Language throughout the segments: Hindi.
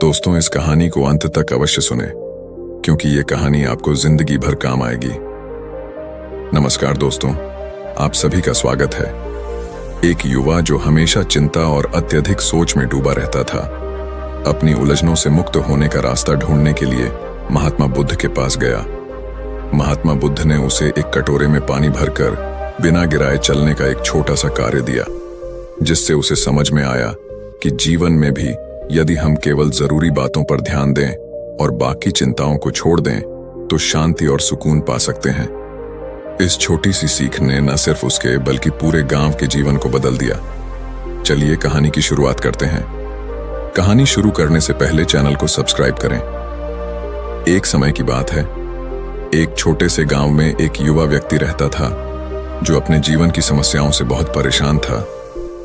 दोस्तों, इस कहानी को अंत तक अवश्य सुने, क्योंकि ये कहानी आपको जिंदगी भर काम आएगी। नमस्कार दोस्तों, आप सभी का स्वागत है। एक युवा जो हमेशा चिंता और अत्यधिक सोच में डूबा रहता था, अपनी उलझनों से मुक्त होने का रास्ता ढूंढने के लिए महात्मा बुद्ध के पास गया। महात्मा बुद्ध ने उसे एक कटोरे में पानी भरकर बिना गिराए चलने का एक छोटा सा कार्य दिया, जिससे उसे समझ में आया कि जीवन में भी यदि हम केवल जरूरी बातों पर ध्यान दें और बाकी चिंताओं को छोड़ दें तो शांति और सुकून पा सकते हैं। इस छोटी सी सीख ने न सिर्फ उसके बल्कि पूरे गांव के जीवन को बदल दिया। चलिए कहानी की शुरुआत करते हैं। कहानी शुरू करने से पहले चैनल को सब्सक्राइब करें। एक समय की बात है, एक छोटे से गांव में एक युवा व्यक्ति रहता था जो अपने जीवन की समस्याओं से बहुत परेशान था।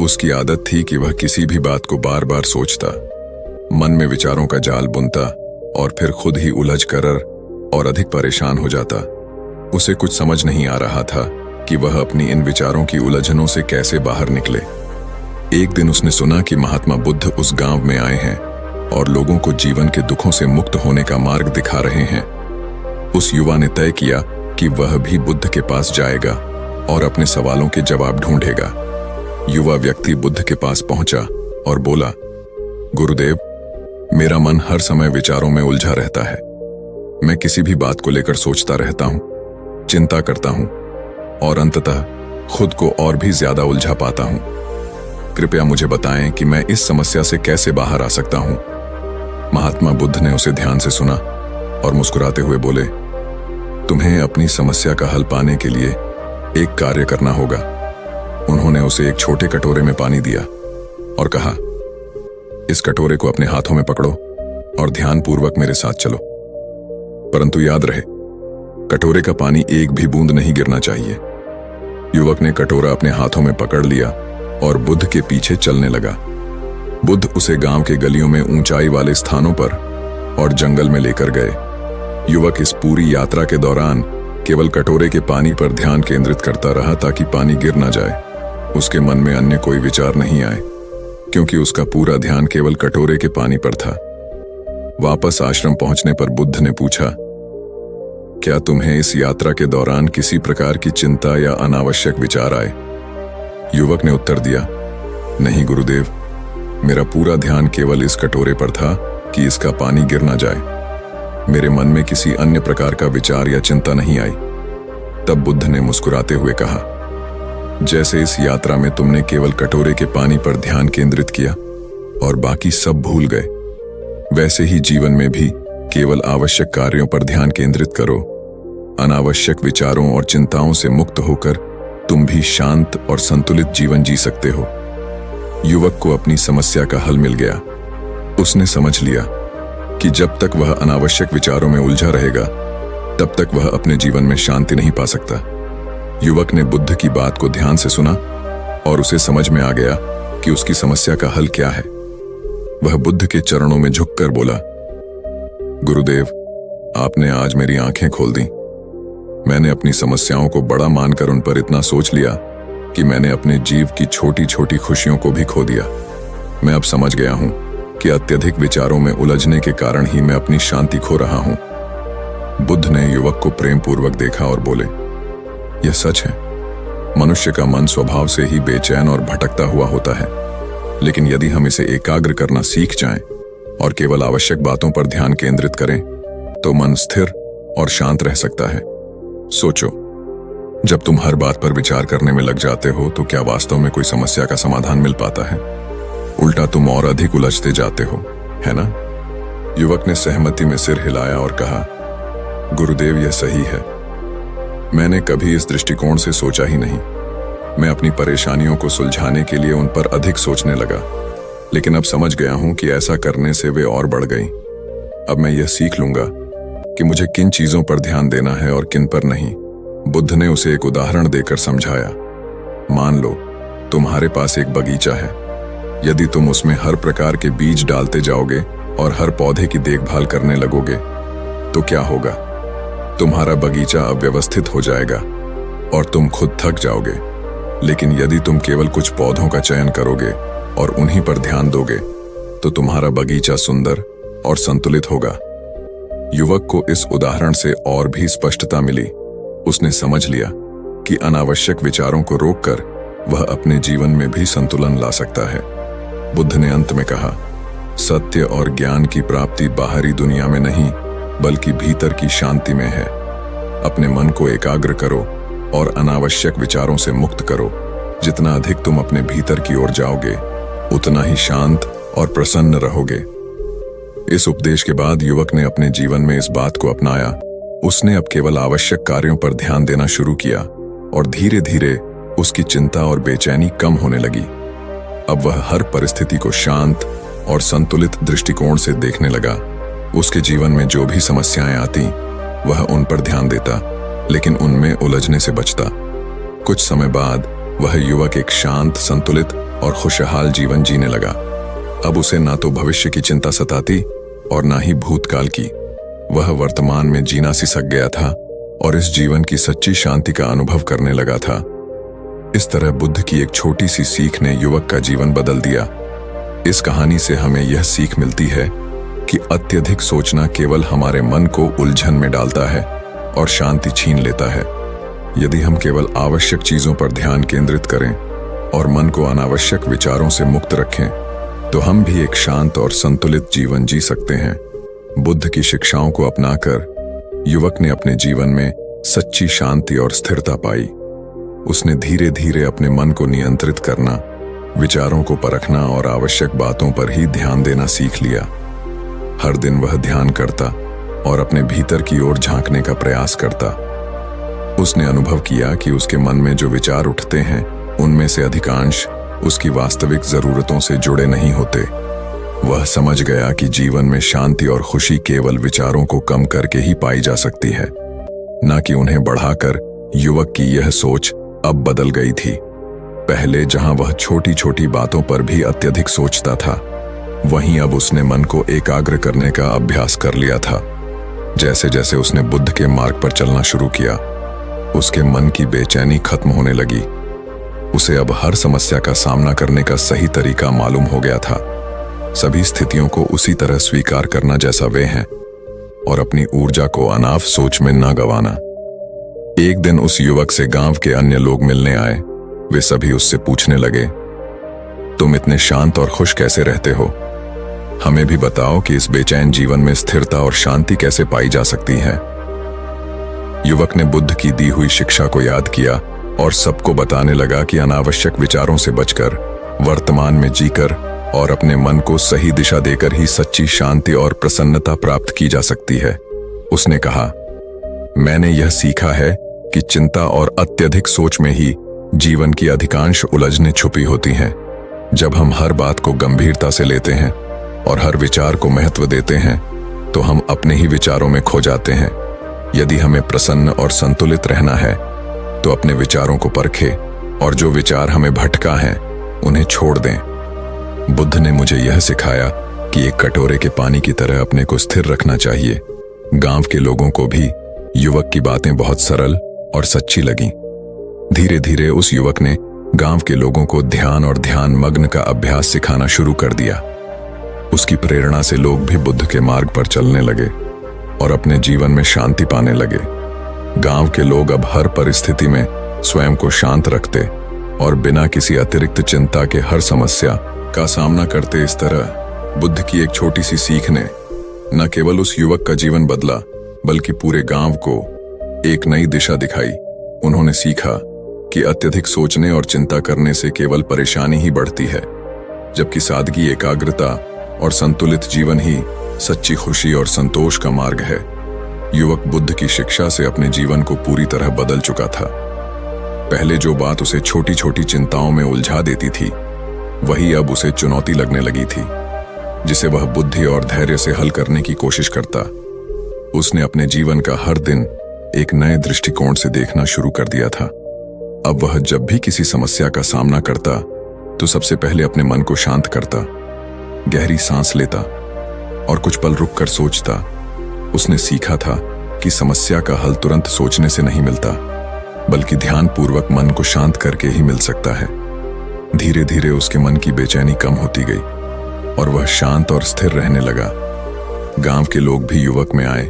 उसकी आदत थी कि वह किसी भी बात को बार बार सोचता, मन में विचारों का जाल बुनता और फिर खुद ही उलझ कर और अधिक परेशान हो जाता। उसे कुछ समझ नहीं आ रहा था कि वह अपनी इन विचारों की उलझनों से कैसे बाहर निकले। एक दिन उसने सुना कि महात्मा बुद्ध उस गांव में आए हैं और लोगों को जीवन के दुखों से मुक्त होने का मार्ग दिखा रहे हैं। उस युवा ने तय किया कि वह भी बुद्ध के पास जाएगा और अपने सवालों के जवाब ढूंढेगा। युवा व्यक्ति बुद्ध के पास पहुंचा और बोला, गुरुदेव, मेरा मन हर समय विचारों में उलझा रहता है। मैं किसी भी बात को लेकर सोचता रहता हूं, चिंता करता हूं और अंततः खुद को और भी ज्यादा उलझा पाता हूं। कृपया मुझे बताएं कि मैं इस समस्या से कैसे बाहर आ सकता हूं। महात्मा बुद्ध ने उसे ध्यान से सुना और मुस्कुराते हुए बोले, तुम्हें अपनी समस्या का हल पाने के लिए एक कार्य करना होगा। उन्होंने उसे एक छोटे कटोरे में पानी दिया और कहा, इस कटोरे को अपने हाथों में पकड़ो और ध्यानपूर्वक मेरे साथ चलो। परंतु याद रहे, कटोरे का पानी एक भी बूंद नहीं गिरना चाहिए। युवक ने कटोरा अपने हाथों में पकड़ लिया और बुद्ध के पीछे चलने लगा। बुद्ध उसे गांव के गलियों में ऊंचाई वाले स्थानों पर और जंगल में लेकर गए। युवक इस पूरी यात्रा के दौरान केवल कटोरे के पानी पर ध्यान केंद्रित करता रहा ताकि पानी गिर ना जाए। उसके मन में अन्य कोई विचार नहीं आए, क्योंकि उसका पूरा ध्यान केवल कटोरे के पानी पर था। वापस आश्रम पहुंचने पर बुद्ध ने पूछा, क्या तुम्हें इस यात्रा के दौरान किसी प्रकार की चिंता या अनावश्यक विचार आए? युवक ने उत्तर दिया, नहीं गुरुदेव, मेरा पूरा ध्यान केवल इस कटोरे पर था कि इसका पानी गिर ना जाए। मेरे मन में किसी अन्य प्रकार का विचार या चिंता नहीं आई। तब बुद्ध ने मुस्कुराते हुए कहा, जैसे इस यात्रा में तुमने केवल कटोरे के पानी पर ध्यान केंद्रित किया और बाकी सब भूल गए, वैसे ही जीवन में भी केवल आवश्यक कार्यों पर ध्यान केंद्रित करो। अनावश्यक विचारों और चिंताओं से मुक्त होकर तुम भी शांत और संतुलित जीवन जी सकते हो। युवक को अपनी समस्या का हल मिल गया। उसने समझ लिया कि जब तक वह अनावश्यक विचारों में उलझा रहेगा, तब तक वह अपने जीवन में शांति नहीं पा सकता। युवक ने बुद्ध की बात को ध्यान से सुना और उसे समझ में आ गया कि उसकी समस्या का हल क्या है। वह बुद्ध के चरणों में झुककर बोला, गुरुदेव, आपने आज मेरी आंखें खोल दी। मैंने अपनी समस्याओं को बड़ा मानकर उन पर इतना सोच लिया कि मैंने अपने जीव की छोटी छोटी खुशियों को भी खो दिया। मैं अब समझ गया हूं कि अत्यधिक विचारों में उलझने के कारण ही मैं अपनी शांति खो रहा हूं। बुद्ध ने युवक को प्रेम पूर्वक देखा और बोले, यह सच है, मनुष्य का मन स्वभाव से ही बेचैन और भटकता हुआ होता है, लेकिन यदि हम इसे एकाग्र करना सीख जाएं और केवल आवश्यक बातों पर ध्यान केंद्रित करें तो मन स्थिर और शांत रह सकता है। सोचो, जब तुम हर बात पर विचार करने में लग जाते हो तो क्या वास्तव में कोई समस्या का समाधान मिल पाता है? उल्टा तुम और अधिक उलझते जाते हो, है ना? युवक ने सहमति में सिर हिलाया और कहा, गुरुदेव, यह सही है। मैंने कभी इस दृष्टिकोण से सोचा ही नहीं। मैं अपनी परेशानियों को सुलझाने के लिए उन पर अधिक सोचने लगा, लेकिन अब समझ गया हूं कि ऐसा करने से वे और बढ़ गई। अब मैं यह सीख लूंगा कि मुझे किन चीजों पर ध्यान देना है और किन पर नहीं। बुद्ध ने उसे एक उदाहरण देकर समझाया। मान लो तुम्हारे पास एक बगीचा है। यदि तुम उसमें हर प्रकार के बीज डालते जाओगे और हर पौधे की देखभाल करने लगोगे तो क्या होगा? तुम्हारा बगीचा अव्यवस्थित हो जाएगा और तुम खुद थक जाओगे। लेकिन यदि तुम केवल कुछ पौधों का चयन करोगे और उन्हीं पर ध्यान दोगे तो तुम्हारा बगीचा सुंदर और संतुलित होगा। युवक को इस उदाहरण से और भी स्पष्टता मिली। उसने समझ लिया कि अनावश्यक विचारों को रोककर वह अपने जीवन में भी संतुलन ला सकता है। बुद्ध ने अंत में कहा, सत्य और ज्ञान की प्राप्ति बाहरी दुनिया में नहीं बल्कि भीतर की शांति में है। अपने मन को एकाग्र करो और अनावश्यक विचारों से मुक्त करो। जितना अधिक तुम अपने भीतर की ओर जाओगे उतना ही शांत और प्रसन्न रहोगे। इस उपदेश के बाद युवक ने अपने जीवन में इस बात को अपनाया। उसने अब केवल आवश्यक कार्यों पर ध्यान देना शुरू किया और धीरे धीरे उसकी चिंता और बेचैनी कम होने लगी। अब वह हर परिस्थिति को शांत और संतुलित दृष्टिकोण से देखने लगा। उसके जीवन में जो भी समस्याएं आती वह उन पर ध्यान देता, लेकिन उनमें उलझने से बचता। कुछ समय बाद वह युवक एक शांत, संतुलित और खुशहाल जीवन जीने लगा। अब उसे ना तो भविष्य की चिंता सताती और ना ही भूतकाल की। वह वर्तमान में जीना सिसक गया था और इस जीवन की सच्ची शांति का अनुभव करने लगा था। इस तरह बुद्ध की एक छोटी सी सीख ने युवक का जीवन बदल दिया। इस कहानी से हमें यह सीख मिलती है कि अत्यधिक सोचना केवल हमारे मन को उलझन में डालता है और शांति छीन लेता है। यदि हम केवल आवश्यक चीजों पर ध्यान केंद्रित करें और मन को अनावश्यक विचारों से मुक्त रखें तो हम भी एक शांत और संतुलित जीवन जी सकते हैं। बुद्ध की शिक्षाओं को अपनाकर युवक ने अपने जीवन में सच्ची शांति और स्थिरता पाई। उसने धीरे धीरे अपने मन को नियंत्रित करना, विचारों को परखना और आवश्यक बातों पर ही ध्यान देना सीख लिया। हर दिन वह ध्यान करता और अपने भीतर की ओर झांकने का प्रयास करता। उसने अनुभव किया कि उसके मन में जो विचार उठते हैं उनमें से अधिकांश उसकी वास्तविक जरूरतों से जुड़े नहीं होते। वह समझ गया कि जीवन में शांति और खुशी केवल विचारों को कम करके ही पाई जा सकती है, न कि उन्हें बढ़ाकर। युवक की यह सोच अब बदल गई थी। पहले जहां वह छोटी छोटी बातों पर भी अत्यधिक सोचता था, वहीं अब उसने मन को एकाग्र करने का अभ्यास कर लिया था। जैसे जैसे उसने बुद्ध के मार्ग पर चलना शुरू किया, उसके मन की बेचैनी खत्म होने लगी। उसे अब हर समस्या का सामना करने का सही तरीका मालूम हो गया था। सभी स्थितियों को उसी तरह स्वीकार करना जैसा वे हैं और अपनी ऊर्जा को अनाफ सोच में न गंवाना। एक दिन उस युवक से गांव के अन्य लोग मिलने आए। वे सभी उससे पूछने लगे, तुम इतने शांत और खुश कैसे रहते हो? हमें भी बताओ कि इस बेचैन जीवन में स्थिरता और शांति कैसे पाई जा सकती है। युवक ने बुद्ध की दी हुई शिक्षा को याद किया और सबको बताने लगा कि अनावश्यक विचारों से बचकर, वर्तमान में जीकर और अपने मन को सही दिशा देकर ही सच्ची शांति और प्रसन्नता प्राप्त की जा सकती है। उसने कहा, मैंने यह सीखा है कि चिंता और अत्यधिक सोच में ही जीवन की अधिकांश उलझनें छुपी होती हैं। जब हम हर बात को गंभीरता से लेते हैं और हर विचार को महत्व देते हैं तो हम अपने ही विचारों में खो जाते हैं। यदि हमें प्रसन्न और संतुलित रहना है तो अपने विचारों को परखें और जो विचार हमें भटका है उन्हें छोड़ दें। बुद्ध ने मुझे यह सिखाया कि एक कटोरे के पानी की तरह अपने को स्थिर रखना चाहिए। गांव के लोगों को भी युवक की बातें बहुत सरल और सच्ची लगीं। धीरे धीरे उस युवक ने गांव के लोगों को ध्यान और ध्यान मग्न का अभ्यास सिखाना शुरू कर दिया। उसकी प्रेरणा से लोग भी बुद्ध के मार्ग पर चलने लगे और अपने जीवन में शांति पाने लगे। गांव के लोग अब हर परिस्थिति में स्वयं को शांत रखते और बिना किसी अतिरिक्त चिंता के हर समस्या का सामना करते। इस तरह बुद्ध की एक छोटी सी सीख ने न केवल उस युवक का जीवन बदला बल्कि पूरे गांव को एक नई दिशा दिखाई। उन्होंने सीखा कि अत्यधिक सोचने और चिंता करने से केवल परेशानी ही बढ़ती है, जबकि सादगी, एकाग्रता और संतुलित जीवन ही सच्ची खुशी और संतोष का मार्ग है। युवक बुद्ध की शिक्षा से अपने जीवन को पूरी तरह बदल चुका था। पहले जो बात उसे छोटी छोटी चिंताओं में उलझा देती थी, वही अब उसे चुनौती लगने लगी थी, जिसे वह बुद्धि और धैर्य से हल करने की कोशिश करता। उसने अपने जीवन का हर दिन एक नए दृष्टिकोण से देखना शुरू कर दिया था। अब वह जब भी किसी समस्या का सामना करता तो सबसे पहले अपने मन को शांत करता, गहरी सांस लेता और कुछ पल रुक कर सोचता। उसने सीखा था कि समस्या का हल तुरंत सोचने से नहीं मिलता, बल्कि ध्यानपूर्वक मन को शांत करके ही मिल सकता है। धीरे धीरे उसके मन की बेचैनी कम होती गई और वह शांत और स्थिर रहने लगा। गांव के लोग भी युवक में आए।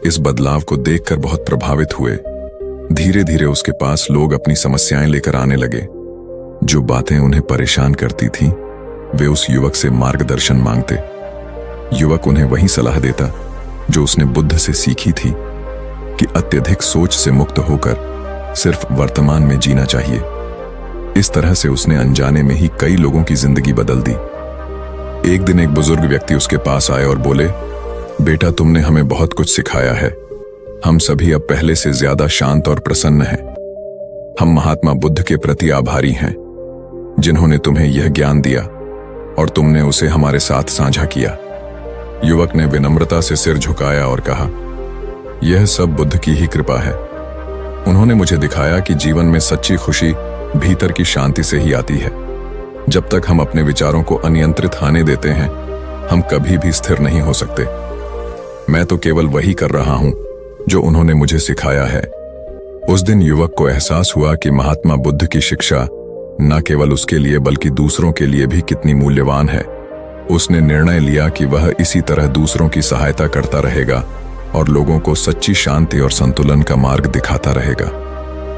इस बदलाव को देखकर बहुत प्रभावित हुए। धीरे धीरे उसके पास लोग अपनी समस्याएं लेकर आने लगे। जो बातें उन्हें परेशान करती थीं, वे उस युवक से मार्गदर्शन मांगते। युवक उन्हें वही सलाह देता जो उसने बुद्ध से सीखी थी कि अत्यधिक सोच से मुक्त होकर सिर्फ वर्तमान में जीना चाहिए। इस तरह से उसने अनजाने में ही कई लोगों की जिंदगी बदल दी। एक दिन एक बुजुर्ग व्यक्ति उसके पास आए और बोले, बेटा, तुमने हमें बहुत कुछ सिखाया है। हम सभी अब पहले से ज्यादा शांत और प्रसन्न हैं। हम महात्मा बुद्ध के प्रति आभारी हैं, जिन्होंने तुम्हें यह ज्ञान दिया और तुमने उसे हमारे साथ साझा किया। युवक ने विनम्रता से सिर झुकाया और कहा, यह सब बुद्ध की ही कृपा है। उन्होंने मुझे दिखाया कि जीवन में सच्ची खुशी भीतर की शांति से ही आती है। जब तक हम अपने विचारों को अनियंत्रित आने देते हैं, हम कभी भी स्थिर नहीं हो सकते। मैं तो केवल वही कर रहा हूं जो उन्होंने मुझे सिखाया है। उस दिन युवक को एहसास हुआ कि महात्मा बुद्ध की शिक्षा न केवल उसके लिए बल्कि दूसरों के लिए भी कितनी मूल्यवान है। उसने निर्णय लिया कि वह इसी तरह दूसरों की सहायता करता रहेगा और लोगों को सच्ची शांति और संतुलन का मार्ग दिखाता रहेगा।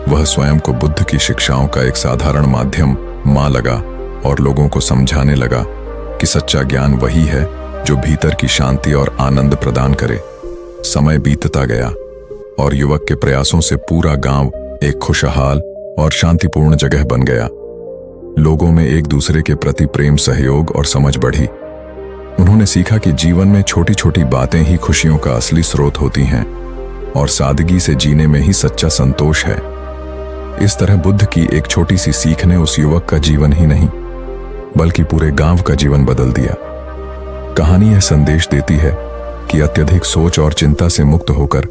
वह स्वयं को बुद्ध की शिक्षाओं का एक साधारण माध्यम मान लगा और लोगों को समझाने लगा कि सच्चा ज्ञान वही है जो भीतर की शांति और आनंद प्रदान करे। समय बीतता गया और युवक के प्रयासों से पूरा गांव एक खुशहाल और शांतिपूर्ण जगह बन गया। लोगों में एक दूसरे के प्रति प्रेम, सहयोग और समझ बढ़ी। उन्होंने सीखा कि जीवन में छोटी छोटी बातें ही खुशियों का असली स्रोत होती हैं और सादगी से जीने में ही सच्चा संतोष है। इस तरह बुद्ध की एक छोटी सी सीख ने उस युवक का जीवन ही नहीं बल्कि पूरे गांव का जीवन बदल दिया। कहानी यह संदेश देती है कि अत्यधिक सोच और चिंता से मुक्त होकर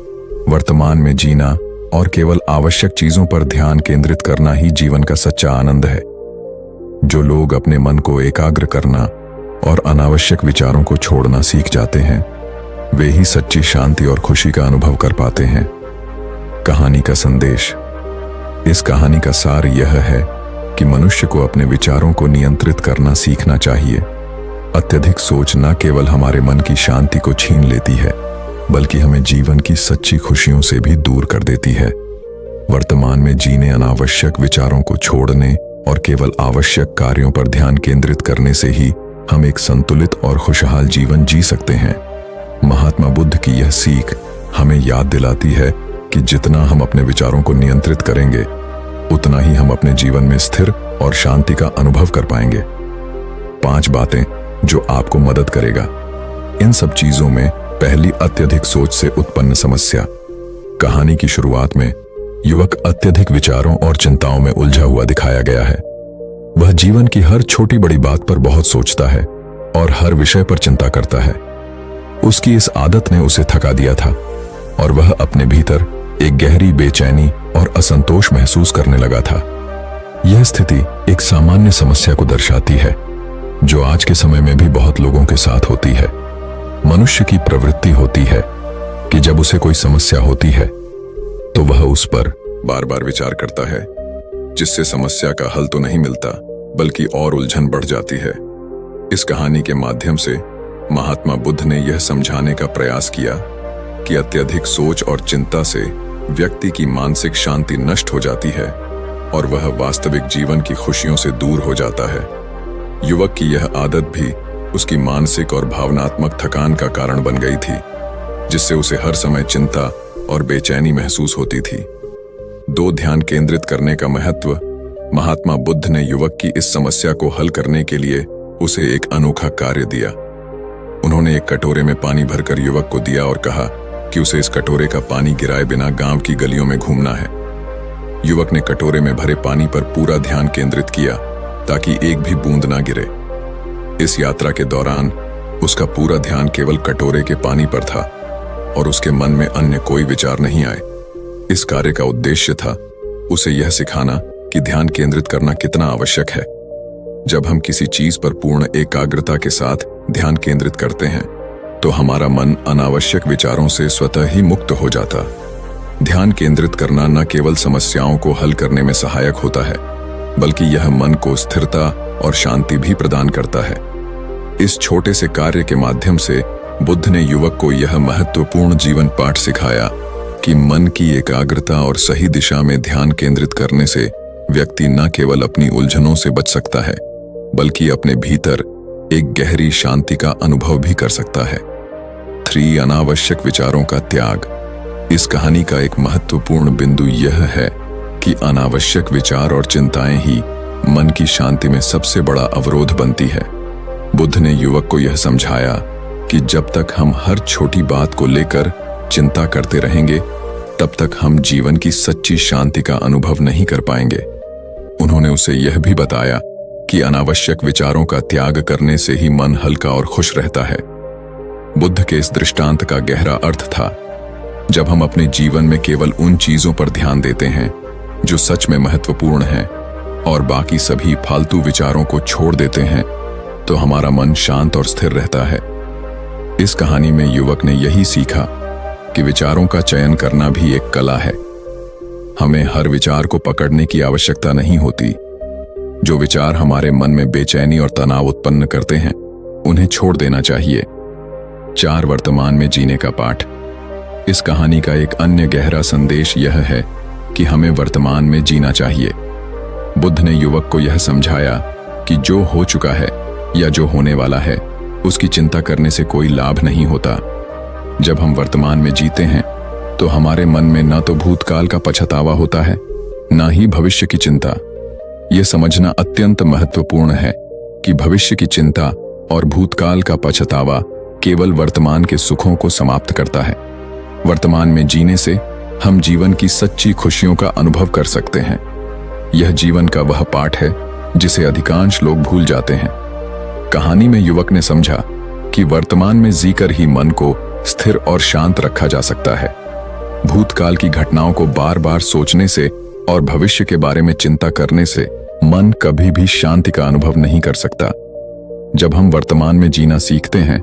वर्तमान में जीना और केवल आवश्यक चीजों पर ध्यान केंद्रित करना ही जीवन का सच्चा आनंद है। जो लोग अपने मन को एकाग्र करना और अनावश्यक विचारों को छोड़ना सीख जाते हैं, वे ही सच्ची शांति और खुशी का अनुभव कर पाते हैं। कहानी का संदेश। इस कहानी का सार यह है कि मनुष्य को अपने विचारों को नियंत्रित करना सीखना चाहिए। अत्यधिक सोच न केवल हमारे मन की शांति को छीन लेती है, बल्कि हमें जीवन की सच्ची खुशियों से भी दूर कर देती है। वर्तमान में जीने, अनावश्यक विचारों को छोड़ने और केवल आवश्यक कार्यों पर ध्यान केंद्रित करने से ही हम एक संतुलित और खुशहाल जीवन जी सकते हैं। महात्मा बुद्ध की यह सीख हमें याद दिलाती है कि जितना हम अपने विचारों को नियंत्रित करेंगे, उतना ही हम अपने जीवन में स्थिर और शांति का अनुभव कर पाएंगे। 5 बातें जो आपको मदद करेगा। इन सब चीजों में पहली, अत्यधिक सोच से उत्पन्न समस्या। कहानी की शुरुआत में युवक अत्यधिक विचारों और चिंताओं में उलझा हुआ दिखाया गया है। वह जीवन की हर छोटी बड़ी बात पर बहुत सोचता है और हर विषय पर चिंता करता है। उसकी इस आदत ने उसे थका दिया था और वह अपने भीतर एक गहरी बेचैनी और असंतोष महसूस करने लगा था। यह स्थिति एक सामान्य समस्या को दर्शाती है जो आज के समय में भी बहुत लोगों के साथ होती है। मनुष्य की प्रवृत्ति होती है कि जब उसे कोई समस्या होती है तो वह उस पर बार बार विचार करता है, जिससे समस्या का हल तो नहीं मिलता बल्कि और उलझन बढ़ जाती है। इस कहानी के माध्यम से महात्मा बुद्ध ने यह समझाने का प्रयास किया कि अत्यधिक सोच और चिंता से व्यक्ति की मानसिक शांति नष्ट हो जाती है और वह वास्तविक जीवन की खुशियों से दूर हो जाता है। युवक की यह आदत भी उसकी मानसिक और भावनात्मक थकान का कारण बन गई थी, जिससे उसे हर समय चिंता और बेचैनी महसूस होती थी। 2, ध्यान केंद्रित करने का महत्व। महात्मा बुद्ध ने युवक की इस समस्या को हल करने के लिए उसे एक अनोखा कार्य दिया। उन्होंने एक कटोरे में पानी भरकर युवक को दिया और कहा कि उसे इस कटोरे का पानी गिराए बिना गांव की गलियों में घूमना है। युवक ने कटोरे में भरे पानी पर पूरा ध्यान केंद्रित किया ताकि एक भी बूंद ना गिरे। इस यात्रा के दौरान उसका पूरा ध्यान केवल कटोरे के पानी पर था और उसके मन में अन्य कोई विचार नहीं आए। इस कार्य का उद्देश्य था उसे यह सिखाना कि ध्यान केंद्रित करना कितना आवश्यक है। जब हम किसी चीज पर पूर्ण एकाग्रता के साथ ध्यान केंद्रित करते हैं तो हमारा मन अनावश्यक विचारों से स्वतः ही मुक्त हो जाता। ध्यान केंद्रित करना न केवल समस्याओं को हल करने में सहायक होता है, बल्कि यह मन को स्थिरता और शांति भी प्रदान करता है। इस छोटे से कार्य के माध्यम से बुद्ध ने युवक को यह महत्वपूर्ण जीवन पाठ सिखाया कि मन की एकाग्रता और सही दिशा में ध्यान केंद्रित करने से व्यक्ति न केवल अपनी उलझनों से बच सकता है, बल्कि अपने भीतर एक गहरी शांति का अनुभव भी कर सकता है। 3 अनावश्यक विचारों का त्याग। इस कहानी का एक महत्वपूर्ण बिंदु यह है कि अनावश्यक विचार और चिंताएं ही मन की शांति में सबसे बड़ा अवरोध बनती है। बुद्ध ने युवक को यह समझाया कि जब तक हम हर छोटी बात को लेकर चिंता करते रहेंगे, तब तक हम जीवन की सच्ची शांति का अनुभव नहीं कर पाएंगे। उन्होंने उसे यह भी बताया कि अनावश्यक विचारों का त्याग करने से ही मन हल्का और खुश रहता है। बुद्ध के इस दृष्टांत का गहरा अर्थ था, जब हम अपने जीवन में केवल उन चीजों पर ध्यान देते हैं जो सच में महत्वपूर्ण हैं और बाकी सभी फालतू विचारों को छोड़ देते हैं, तो हमारा मन शांत और स्थिर रहता है। इस कहानी में युवक ने यही सीखा कि विचारों का चयन करना भी एक कला है। हमें हर विचार को पकड़ने की आवश्यकता नहीं होती। जो विचार हमारे मन में बेचैनी और तनाव उत्पन्न करते हैं, उन्हें छोड़ देना चाहिए। 4 वर्तमान में जीने का पाठ। इस कहानी का एक अन्य गहरा संदेश यह है कि हमें वर्तमान में जीना चाहिए। बुद्ध ने युवक को यह समझाया कि जो हो चुका है या जो होने वाला है, उसकी चिंता करने से कोई लाभ नहीं होता। जब हम वर्तमान में जीते हैं, तो हमारे मन में न तो भूतकाल का पछतावा होता है, न ही भविष्य की चिंता। यह समझना अत्यंत महत्वपूर्ण है कि भविष्य की चिंता और भूतकाल का पछतावा केवल वर्तमान के सुखों को समाप्त करता है। वर्तमान में जीने से हम जीवन की सच्ची खुशियों का अनुभव कर सकते हैं। यह जीवन का वह पाठ है जिसे अधिकांश लोग भूल जाते हैं। कहानी में युवक ने समझा कि वर्तमान में जीकर ही मन को स्थिर और शांत रखा जा सकता है। भूतकाल की घटनाओं को बार बार सोचने से और भविष्य के बारे में चिंता करने से मन कभी भी शांति का अनुभव नहीं कर सकता। जब हम वर्तमान में जीना सीखते हैं,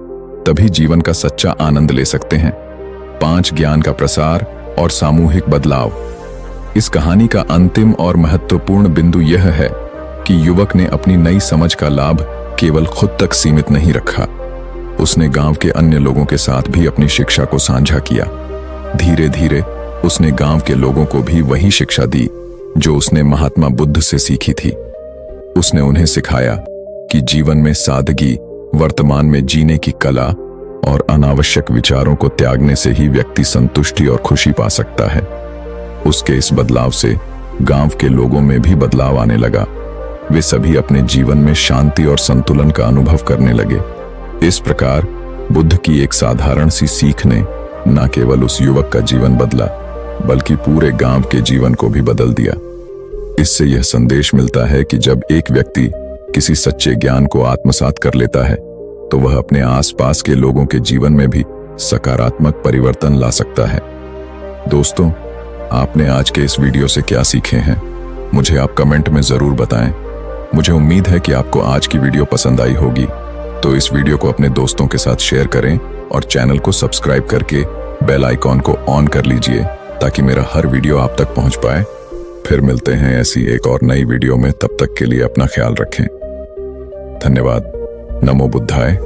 तभी जीवन का सच्चा आनंद ले सकते हैं। 5 ज्ञान का प्रसार और सामूहिक बदलाव। इस कहानी का अंतिम और महत्वपूर्ण बिंदु यह है कि युवक ने अपनी नई समझ का लाभ केवल खुद तक सीमित नहीं रखा। उसने गांव के अन्य लोगों के साथ भी अपनी शिक्षा को साझा किया। धीरे धीरे उसने गांव के लोगों को भी वही शिक्षा दी जो उसने महात्मा बुद्ध से सीखी थी। उसने उन्हें सिखाया कि जीवन में सादगी, वर्तमान में जीने की कला और अनावश्यक विचारों को त्यागने से ही व्यक्ति संतुष्टि और खुशी पा सकता है। उसके इस बदलाव से गांव के लोगों में भी बदलाव आने लगा। वे सभी अपने जीवन में शांति और संतुलन का अनुभव करने लगे। इस प्रकार बुद्ध की एक साधारण सी सीख ने न केवल उस युवक का जीवन बदला, बल्कि पूरे गांव के जीवन को भी बदल दिया। इससे यह संदेश मिलता है कि जब एक व्यक्ति किसी सच्चे ज्ञान को आत्मसात कर लेता है, तो वह अपने आसपास के लोगों के जीवन में भी सकारात्मक परिवर्तन ला सकता है। दोस्तों, आपने आज के इस वीडियो से क्या सीखे हैं, मुझे आप कमेंट में जरूर बताएं। मुझे उम्मीद है कि आपको आज की वीडियो पसंद आई होगी, तो इस वीडियो को अपने दोस्तों के साथ शेयर करें और चैनल को सब्सक्राइब करके बेल आइकॉन को ऑन कर लीजिए, ताकि मेरा हर वीडियो आप तक पहुंच पाए। फिर मिलते हैं ऐसी एक और नई वीडियो में। तब तक के लिए अपना ख्याल रखें। धन्यवाद। नमो बुद्धाय।